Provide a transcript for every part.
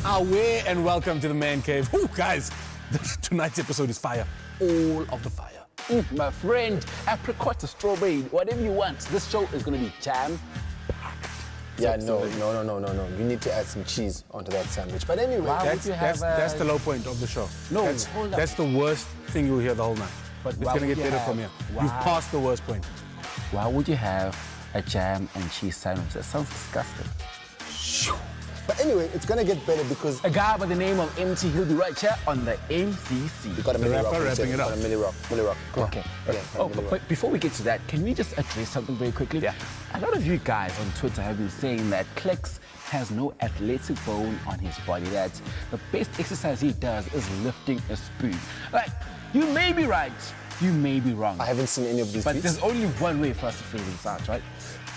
Away and welcome to the Man Cave. Ooh, guys, tonight's episode is fire. All of the fire. My friend, apricot, strawberry, whatever you want. This show is going to be jam-packed. Yeah, no. You need to add some cheese onto that sandwich. But anyway, That's the low point of the show. No, hold up. That's the worst thing you'll hear the whole night. But it's going to get better from here. You've passed the worst point. Why would you have a jam and cheese sandwich? That sounds disgusting. But anyway, it's going to get better because... A guy by the name of MC, he'll be right here on the MCC. You got a Millie Rock. Wrapping it up. Millie Rock. Cool. Okay. Yeah, but before we get to that, can we just address something very quickly? Yeah. A lot of you guys on Twitter have been saying that Clix has no athletic bone on his body, that the best exercise he does is lifting a spoon. Like, you may be right, you may be wrong. I haven't seen any of these But tweets. there's only one way for us to figure this out, right?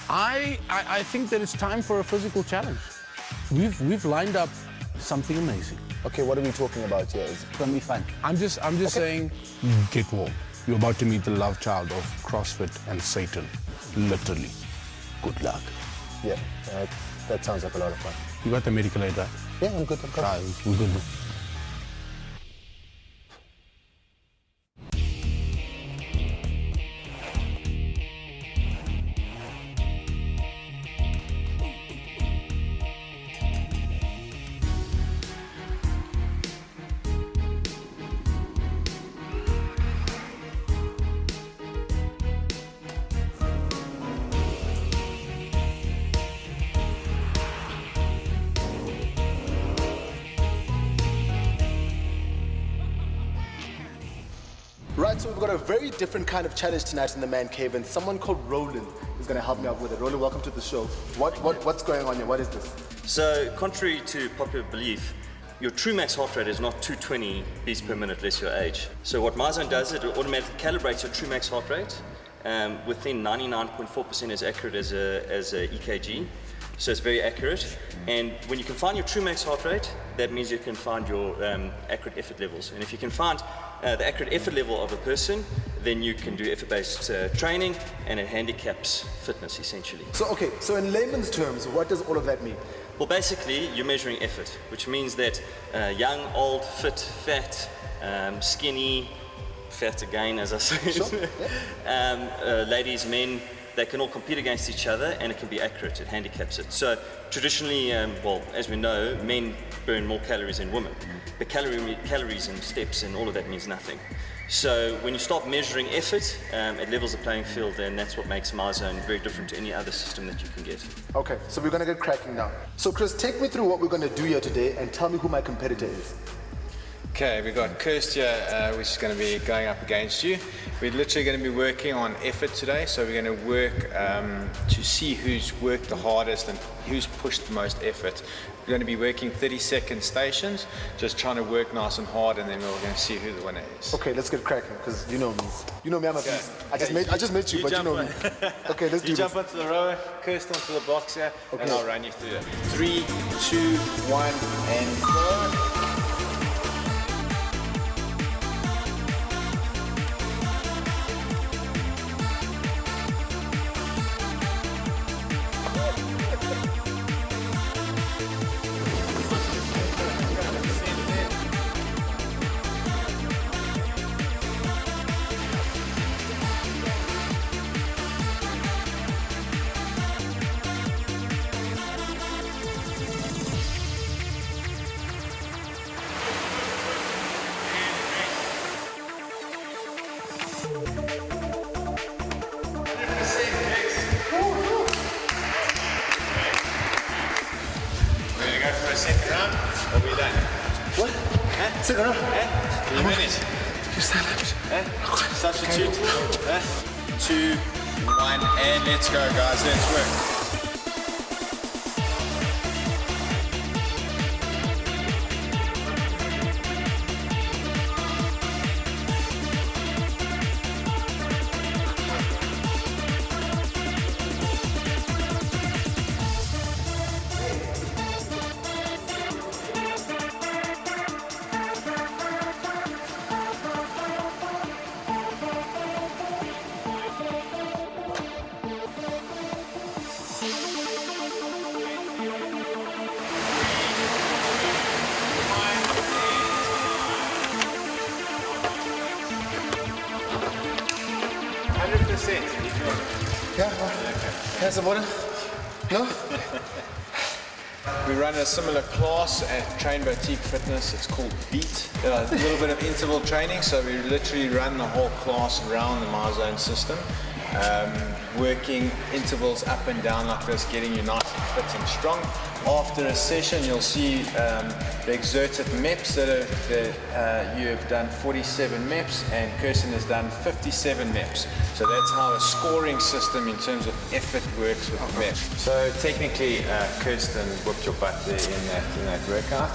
I think that it's time for a physical challenge. We've lined up something amazing. Okay, what are we talking about here? It's gonna be fun. I'm just saying, get warm. You're about to meet the love child of CrossFit and Satan. Literally. Good luck. Yeah, that sounds like a lot of fun. You got the medical aid, right? Yeah, I'm good. We're good. Right, so we've got a very different kind of challenge tonight in the Man Cave, and someone called Roland is going to help me out with it. Roland, welcome to the show. What's going on here? What is this? So, contrary to popular belief, your true max heart rate is not 220 beats per minute less your age. So what MyZone does, it automatically calibrates your true max heart rate within 99.4% as accurate as a EKG. So it's very accurate. And when you can find your true max heart rate, that means you can find your accurate effort levels. And if you can find the accurate effort level of a person, then you can do effort-based training, and it handicaps fitness, essentially. So in layman's terms, what does all of that mean? Well, basically, you're measuring effort, which means that young, old, fit, fat, skinny, fat again, as I say, Sure. Yeah. ladies, men, they can all compete against each other, and it can be accurate. It handicaps it. So traditionally, well, as we know, men burn more calories than women. But calories and steps and all of that means nothing. So when you start measuring effort, it levels the playing field, and that's what makes MyZone very different to any other system that you can get. Okay, so we're going to get cracking now. So Chris, take me through what we're going to do here today and tell me who my competitor is. Okay, we've got Kirst here, which is going to be going up against you. We're literally going to be working on effort today, so we're going to work to see who's worked the hardest and who's pushed the most effort. We're going to be working 30-second stations, just trying to work nice and hard, and then we're going to see who the winner is. Okay, let's get cracking, because you know me. You know me, I'm a beast. I just met you, but you know me. Okay, let's do You this. jump onto the rower, Kirst onto the box here, Okay. and I'll run you through it. 3, 2, 1, and go. Second round, or we done? What? Huh? Second round? Huh? Can you manage? You silent. Huh? Substitute. Huh? 2, 1, and let's go, guys. Let's work. have some water? No? We run a similar class at Train Boutique Fitness. It's called Beat. A little bit of interval training, so we literally run the whole class around the MyZone system, working intervals up and down like this, getting you nice and fit and strong. After a session, you'll see the exerted MEPs that you have done 47 MEPs, and Kirsten has done 57 MEPs. So that's how a scoring system in terms of effort works with the MEPs. So technically, Kirsten whooped your butt there in that workout,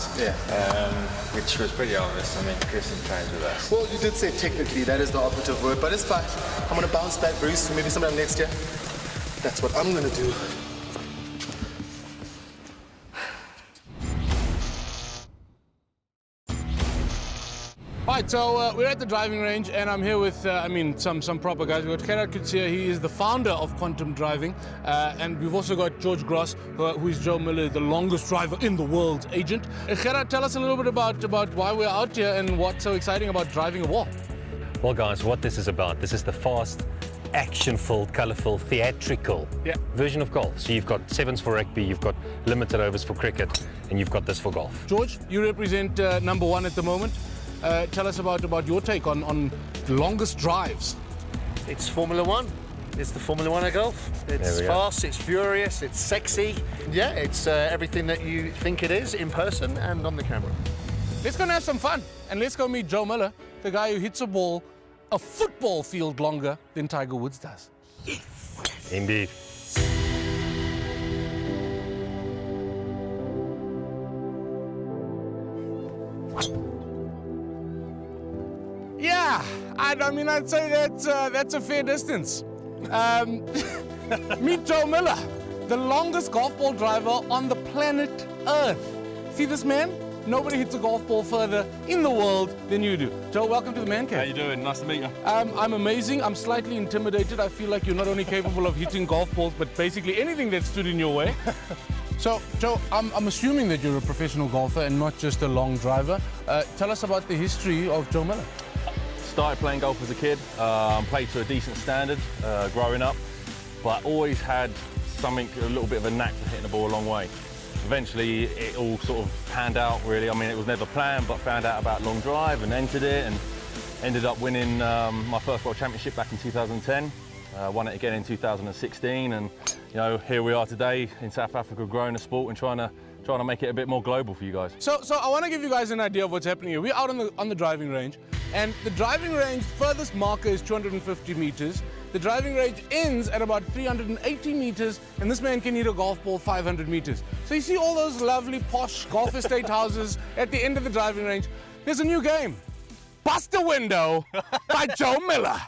which was pretty obvious. I mean, Kirsten trains with us. Well, you did say technically, that is the operative word, but it's fine. I'm gonna bounce back very soon, maybe sometime next year. That's what I'm gonna do. Right, so we're at the driving range, and I'm here with, some proper guys. We've got Gerard Kutsia. He is the founder of Quantum Driving, and we've also got George Gross, who is Joe Miller, the longest driver in the world agent. Gerard, tell us a little bit about why we're out here and what's so exciting about driving a wall. Well, guys, what this is about, this is the fast, action-filled, colourful, theatrical version of golf. So you've got sevens for rugby, you've got limited overs for cricket, and you've got this for golf. George, you represent number one at the moment. Tell us about your take on longest drives. It's Formula One. It's the Formula One of golf. It's fast, it's furious, it's sexy. Yeah, it's everything that you think it is in person and on the camera. Let's go and have some fun, and let's go meet Joe Miller, the guy who hits a ball a football field longer than Tiger Woods does. Yes. Indeed. Yeah, I'd say that's a fair distance. Meet Joe Miller, the longest golf ball driver on the planet Earth. See this man? Nobody hits a golf ball further in the world than you do. Joe, welcome to the Man Cave. How you doing? Nice to meet you. I'm amazing. I'm slightly intimidated. I feel like you're not only capable of hitting golf balls, but basically anything that stood in your way. So, Joe, I'm assuming that you're a professional golfer and not just a long driver. Tell us about the history of Joe Miller. Started playing golf as a kid, played to a decent standard growing up, but always had something, a little bit of a knack for hitting the ball a long way. Eventually, it all sort of panned out, really. I mean, it was never planned, but found out about long drive and entered it, and ended up winning my first World Championship back in 2010. Won it again in 2016, and here we are today in South Africa, growing the sport and trying to make it a bit more global for you guys. So I want to give you guys an idea of what's happening here. We're out on the driving range, and the driving range furthest marker is 250 meters. The driving range ends at about 380 meters, and this man can hit a golf ball 500 meters. So you see all those lovely posh golf estate houses at the end of the driving range. There's a new game, Bust a Window by Joe Miller.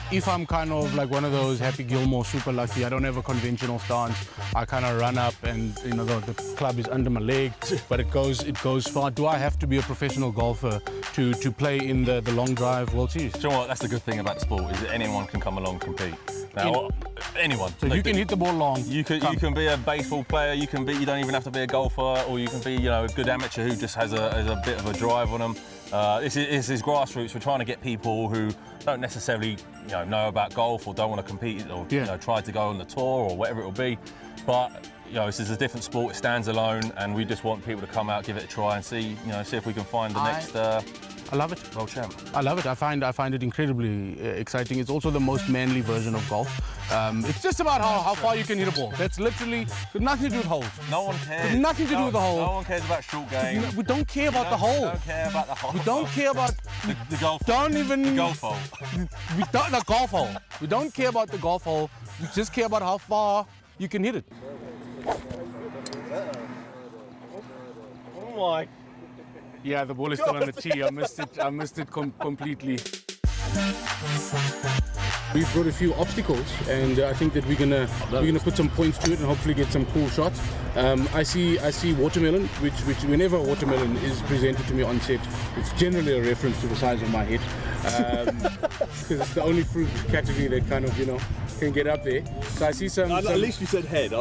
If I'm kind of like one of those Happy Gilmore, super lucky, I don't have a conventional stance. I kind of run up and the club is under my leg, but it goes far. Do I have to be a professional golfer to play in the long drive World Series? Do you know what? That's the good thing about the sport, is that anyone can come along and compete. Now, anyone. So you can hit the ball long. You can be a baseball player. You don't even have to be a golfer, or you can be a good amateur who just has a bit of a drive on them. This is grassroots. We're trying to get people who don't necessarily know about golf or don't want to compete or try to go on the tour or whatever it will be. But this is a different sport. It stands alone, and we just want people to come out, give it a try, and see if we can find the next. I love it. World champ. I love it. I find it incredibly exciting. It's also the most manly version of golf. It's just about how far you can hit a ball. That's literally got nothing to do with holes. No one cares. Got nothing to do with the hole. No one cares about short game. We don't care about the hole. We don't care about the hole. We don't care about the golf. Don't even the golf hole. The golf hole. We don't care about the golf hole. We just care about how far you can hit it. Oh my. Yeah, the ball is still on the tee. I missed it completely. We've brought a few obstacles, and I think that we're gonna put some points to it and hopefully get some cool shots. I see watermelon, which whenever a watermelon is presented to me on set, it's generally a reference to the size of my head, because it's the only fruit category that kind of can get up there. So I see some. At least you said head.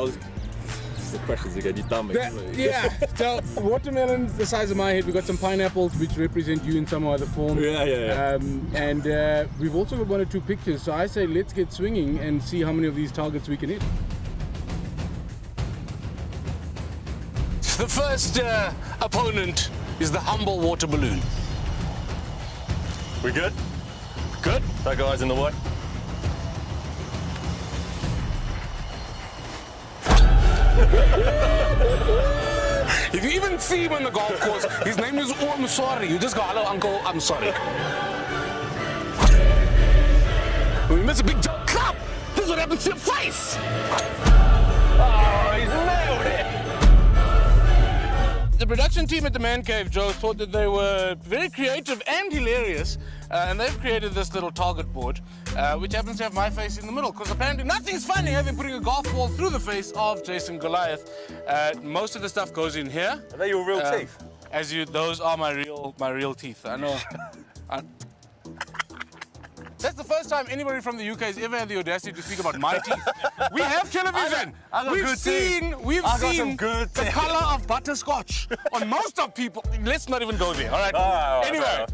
answers the questions again. You dummy. Yeah. So watermelons the size of my head. We've got some pineapples which represent you in some other form. Yeah. And we've also got 1 or 2 pictures. So I say let's get swinging and see how many of these targets we can hit. The first opponent is the humble water balloon. We good? Good. That guy's in the way. If you even see him on the golf course, his name is Oh, I'm sorry. You just go, hello, uncle, I'm sorry. When you miss a big jump, clap! This is what happens to your face! Oh, he's nailed it! The production team at the Man Cave, Joe, thought that they were very creative and hilarious, and they've created this little target board, which happens to have my face in the middle, because apparently nothing's funnier than putting a golf ball through the face of Jason Goliath. Most of the stuff goes in here. Are they your real teeth? Those are my real teeth. I know. That's the first time anybody from the UK has ever had the audacity to speak about my teeth. We have television. We've seen the color of butterscotch on most of people. Let's not even go there. All right.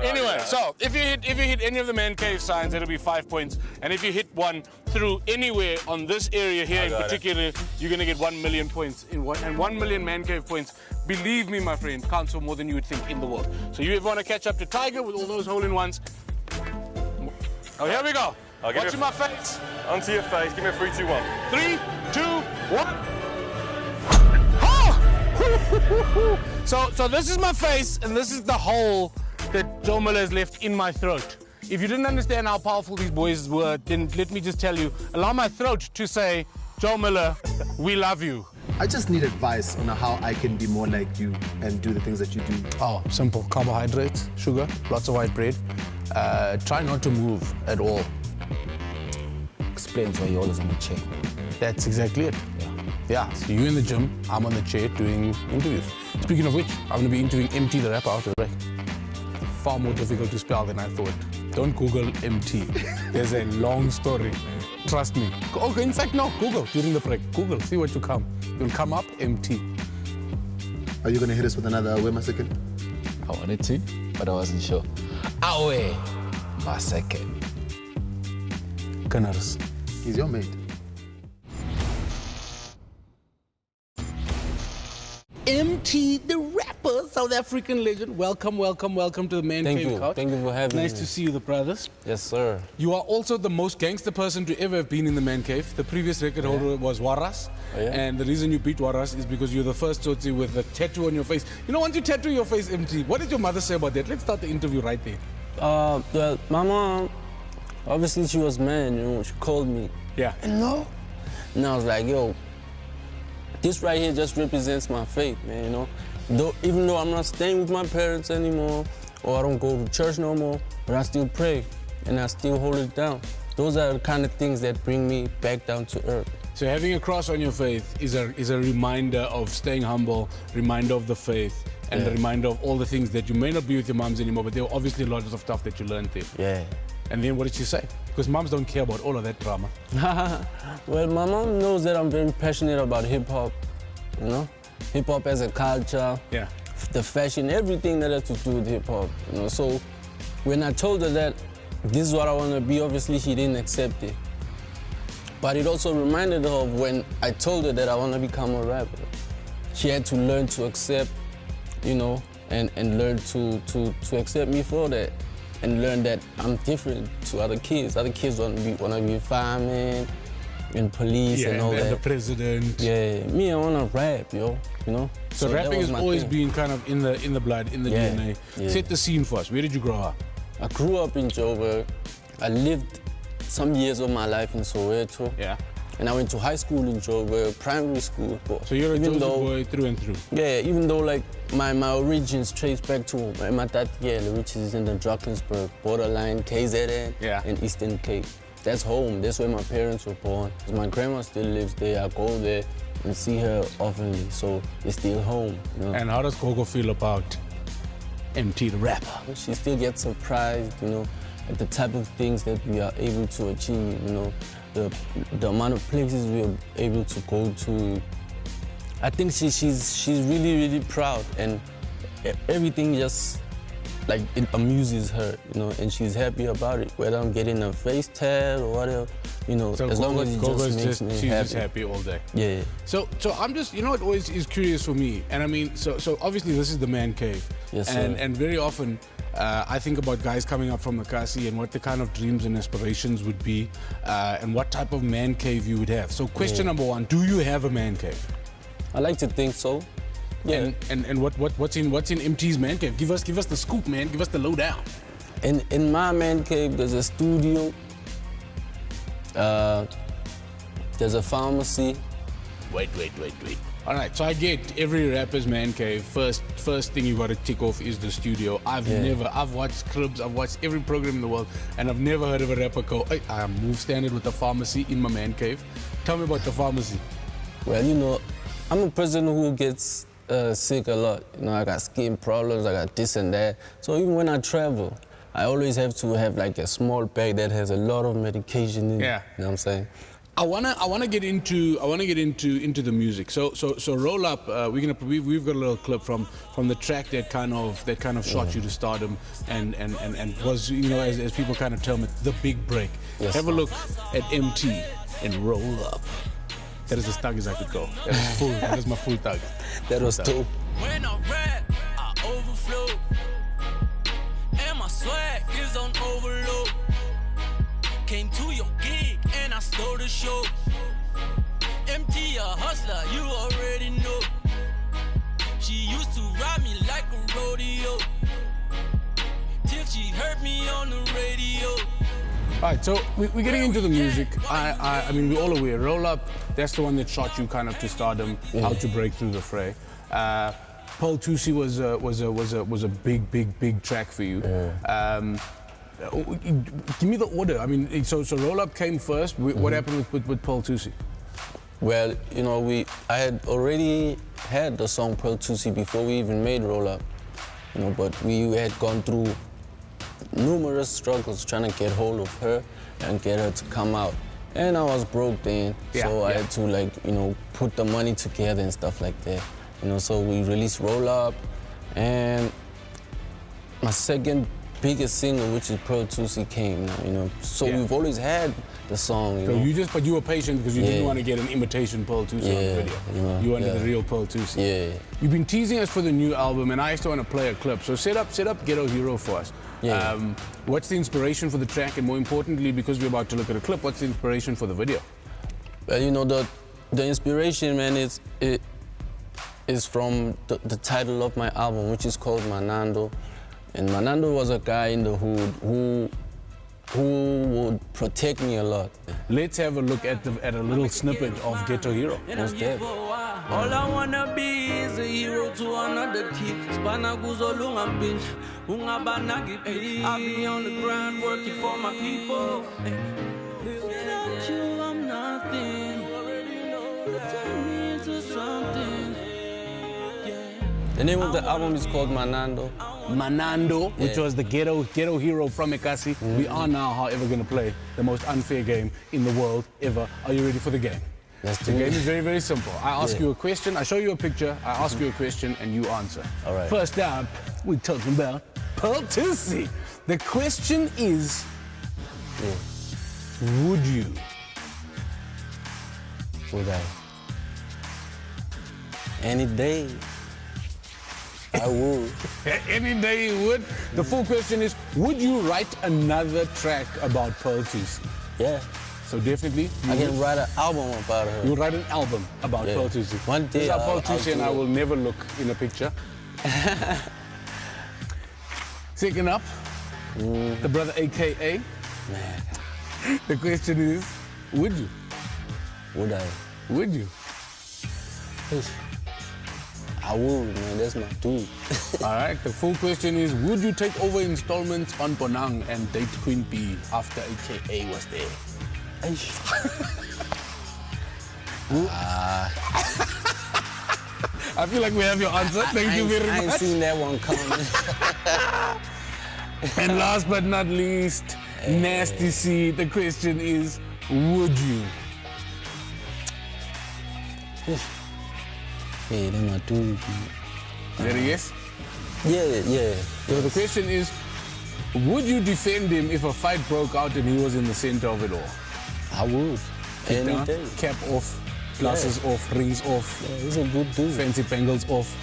Anyway. So if you hit any of the Man Cave signs, it'll be 5 points. And if you hit one through anywhere on this area here in particular, you're gonna get 1 million points and 1 million Man Cave points. Believe me, my friend, counts for more than you would think in the world. So you want to catch up to Tiger with all those hole-in-ones. Oh, here we go. Watching my face. Onto your face. Give me a 3, 2, 1. 3, 2, 1. Oh! So this is my face, and this is the hole that Joe Miller has left in my throat. If you didn't understand how powerful these boys were, then let me just tell you, allow my throat to say, Joe Miller, we love you. I just need advice on how I can be more like you and do the things that you do. Oh, simple. Carbohydrates, sugar, lots of white bread. Try not to move at all. Explains why you're always on the chair. That's exactly it. Yeah, so you're in the gym, I'm on the chair doing interviews. Speaking of which, I'm going to be interviewing MT the rapper out of break. Far more difficult to spell than I thought. Don't Google MT. There's a long story. Trust me. Okay, in fact, no, Google during the break. Google, see what you come. You'll come up MT. Are you going to hit us with another Where My Second? I wanted to, but I wasn't sure. Awe, my second. Gunners. He's your mate. MT the rapper, South African legend. Welcome to the Man Cave Couch. Thank you for having me. Nice to see you, the brothers. Yes, sir. You are also the most gangster person to ever have been in the Man Cave. The previous record holder was Waras. Oh, yeah? And the reason you beat Waras is because you're the first Tsotsi with a tattoo on your face. You know, once you tattoo your face, MT, what did your mother say about that? Let's start the interview right there. Well, my mom, obviously she was mad, you know, she called me. Yeah. No. And I was like, yo, this right here just represents my faith, man, you know. Even though I'm not staying with my parents anymore, or I don't go to church no more, but I still pray, and I still hold it down. Those are the kind of things that bring me back down to earth. So having a cross on your faith is a reminder of staying humble, reminder of the faith, and a reminder of all the things that you may not be with your moms anymore, but there were obviously lots of stuff that you learned there. Yeah. And then what did she say? Because moms don't care about all of that drama. Well, my mom knows that I'm very passionate about hip-hop, you know? Hip-hop as a culture, Yeah. the fashion, everything that has to do with hip-hop, you know? So when I told her that this is what I want to be, obviously she didn't accept it. But it also reminded her of when I told her that I want to become a rapper. She had to learn to accept, you know, and learn to accept me for that. And learn that I'm different to other kids. Other kids want to be firemen and police and all that. And the president. Yeah, me, I want to rap, yo, you know? So rapping has always been kind of in the blood, in the DNA. Yeah. Set the scene for us. Where did you grow up? I grew up in Joburg. I lived some years of my life in Soweto. Yeah. And I went to high school in Joburg, primary school. So you're a Joseph boy through and through? Yeah, even though like my origins trace back to Matatiele, which is in the Drakensberg borderline, KZN, and Eastern Cape. That's home, that's where my parents were born. My grandma still lives there, I go there and see her often, so it's still home. You know? And how does Gogo feel about MT the rapper? She still gets surprised, you know, at the type of things that we are able to achieve, you know, the amount of places we are able to go to, I think she's really proud, and everything just like it amuses her, you know, and she's happy about it. Whether I'm getting a face tat or whatever, you know, So as long as it just makes me she's happy. just happy all day. Yeah. So I'm just, you know, it always is curious for me, and I mean, so obviously this is the Man Cave, Yes, sir. and very often I think about guys coming up from Makasi and what the kind of dreams and aspirations would be, and what type of man cave you would have. So question number one: do you have a man cave? I like to think so. Yeah. And what's in MT's man cave? Give us the scoop, man. Give us the lowdown. In my man cave, there's a studio. There's a pharmacy. Wait. All right, so I get every rapper's man cave. First thing you got to tick off is the studio. I've watched Cribs, I've watched every program in the world, and I've never heard of a rapper go, hey, I move standard with the pharmacy in my man cave. Tell me about the pharmacy. Well, you know, I'm a person who gets sick a lot. You know, I got skin problems, I got this and that. So even when I travel, I always have to have like a small bag that has a lot of medication in it. Yeah. You know what I'm saying? I wanna get into the music. So roll up. We've got a little clip from the track that kind of shot you to stardom and was, you know, as people kind of term it, the big break. Yes. Have a look at MT and Roll Up. That is as thug as I could go. That is full. That is my full thug. That was dope. When I rap, I overflow, and my swag is on overload. Came to your gig and I stole the show. MT a hustler, you already know. She used to ride me like a rodeo, till she heard me on the radio. All right, so we're getting into the music. I mean, we're all aware. Roll Up, that's the one that shot you kind of to stardom, how to break through the fray. Pearl Tusi was a big track for you. Give me the order. I mean, so Roll Up came first. What happened with Pearl Tusi? Well, you know, I had already had the song Pearl Tusi before we even made Roll Up. You know, but we had gone through numerous struggles trying to get hold of her and get her to come out. And I was broke then, so I had to, like, you know, put the money together and stuff like that. You know, so we released Roll Up, and my second biggest single, which is Pearl Tusi, came now, you know. So we've always had the song, you know. But you were patient because you didn't want to get an imitation Pearl Tusi on the video. You know, you wanted the real Pearl Tusi. Yeah. You've been teasing us for the new album, and I still want to play a clip. So set up Ghetto Hero for us. Yeah. What's the inspiration for the track, and more importantly, because we're about to look at a clip, what's the inspiration for the video? Well, you know, the inspiration, man, is from the title of my album, which is called Manando. And Manando was a guy in the hood who would protect me a lot. Let's have a look at a little snippet of Ghetto Hero. What's that? All I wanna be is a hero to another kid. Spana kuzolunga binge, ungabanagi pay. I'll be on the ground working for my people. Without you, I'm nothing. Turn me into something. The name of the album is called Manando. Manando, which was the ghetto hero from Ekasi. We are now, however, going to play the most unfair game in the world ever. Are you ready for the game? The game is very, very simple. I ask you a question, I show you a picture, I ask you a question, and you answer. All right. First up, we're talking about Pearl Tusi. The question is, would you? Would I? Any day. I would. Any day you would. The full question is, would you write another track about Pearl Tusi? Yeah. So definitely, I can write an album about her. You'll write an album about Pearl Tusi. One day, this is how Pearl Tusi and I do will never look in a picture. Second up, the brother AKA. Man. The question is, would you? Would I? Would you? I would, man. That's my dude. All right. The full question is, would you take over installments on Bonang and date Queen B after AKA was there? I feel like we have your answer. Thank you very much. I ain't seen that one coming. And last but not least, Nasty C. The question is, would you? Hey, them are two. There he is. Yeah. So the question is, would you defend him if a fight broke out and he was in the center of it all? I would. Kick down, Anything. cap off, glasses off, rings off, Yeah, he's a good dude. fancy bangles off.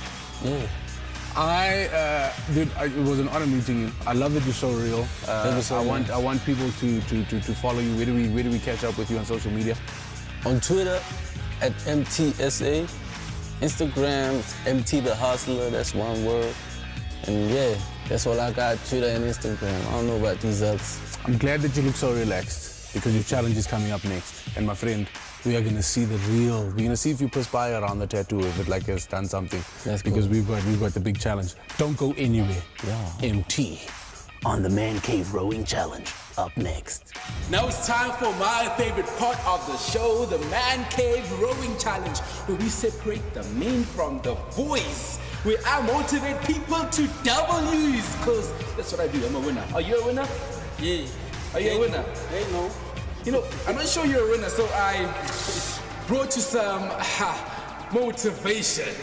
Yeah. It was an honor meeting you. I love that you're so real. Thank you so much. I want people to follow you. Where do we catch up with you on social media? On Twitter, at MTSA. Instagram, MT the Hustler, that's one word. And yeah, that's all I got, Twitter and Instagram. I don't know about these others. I'm glad that you look so relaxed because your challenge is coming up next. And my friend, we are gonna see the real. We're gonna see if you perspire around the tattoo, if it like has done something. That's because cool. we've got the big challenge. Don't go anywhere. Yeah. MT on the Man Cave Rowing Challenge up next. Now it's time for my favorite part of the show, the Man Cave Rowing Challenge, where we separate the men from the boys, where I motivate people to W's, because that's what I do. I'm a winner. Are you a winner? Yeah. Are you a winner? They know. You know, I'm not sure you're a winner, so I brought you some motivation.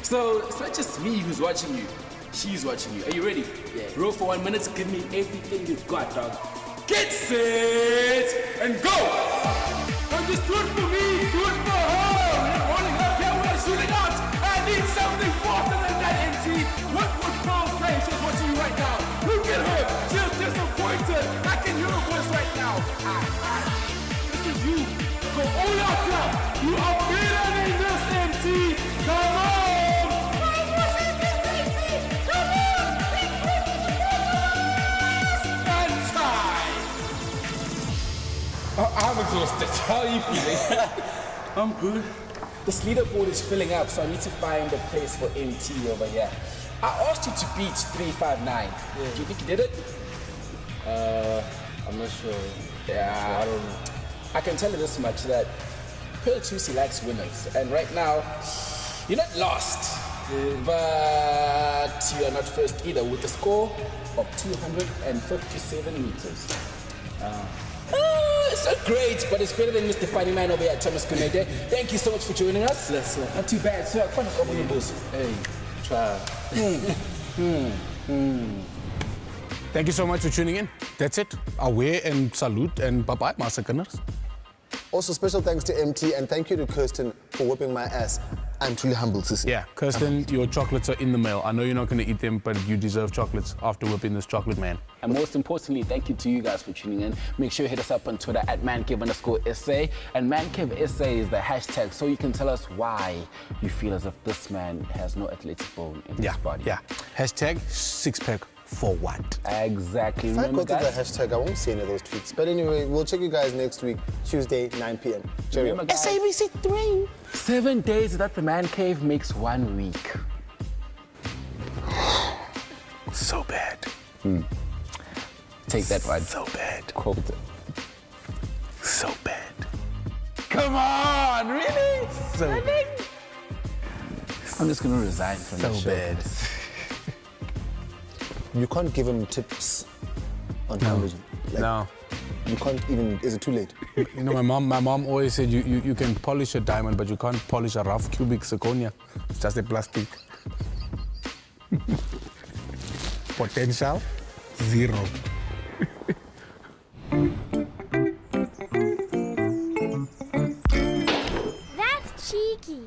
So it's not just me who's watching you. She's watching you. Are you ready? Yeah. Row for 1 minute. Give me everything you've got, dog. Get set and go! Don't just do it for me, do it for her! You're rolling up here, we're shooting out! I need something faster than that, NT! What would Pearl say? She's watching you right now. Look at her! She's disappointed! I can hear her voice right now. This is you. Go all out here! You are better than this, NT! Come on! I'm exhausted. How are you feeling? I'm good. This leaderboard is filling up, so I need to find a place for MT over here. I asked you to beat 359. Do you think you did it? I'm not sure. Yeah. I don't know. I can tell you this much, that Pearl Tusi likes winners. And right now, you're not lost. But you are not first either, with a score of 257 meters. It's not great, but it's better than Mr. Funny Man over here at Thomas Kunede. Thank you so much for joining us. Yes, sir. Not too bad, sir. Come on, come on, boss. Hey, try. Thank you so much for tuning in. That's it. Away and salute and bye-bye, massacres. Also, special thanks to MT and thank you to Kirsten for whipping my ass. I'm truly humbled, Sissy. Yeah, Kirsten, your chocolates are in the mail. I know you're not going to eat them, but you deserve chocolates after whipping this chocolate man. And most importantly, thank you to you guys for tuning in. Make sure you hit us up on Twitter at mancave_SA. And mancave_SA is the hashtag, so you can tell us why you feel as if this man has no athletic bone in his body. Yeah. Hashtag six-pack for what? Exactly. If I Remember, go to the guys? hashtag, I won't see any of those tweets. But anyway, we'll check you guys next week, Tuesday, 9 p.m. Cheerio. Remember, guys, SABC 3. 7 days that the man cave makes 1 week. So bad. Take that one. So bad. Quote it. So bad. Come on, really? So bad. I'm just gonna resign from the So show. bad. You can't give him tips on television. Like, No. You can't even, is it too late? You know, my mom always said you can polish a diamond, but you can't polish a rough cubic zirconia. It's just a plastic. Potential, 0. That's cheeky.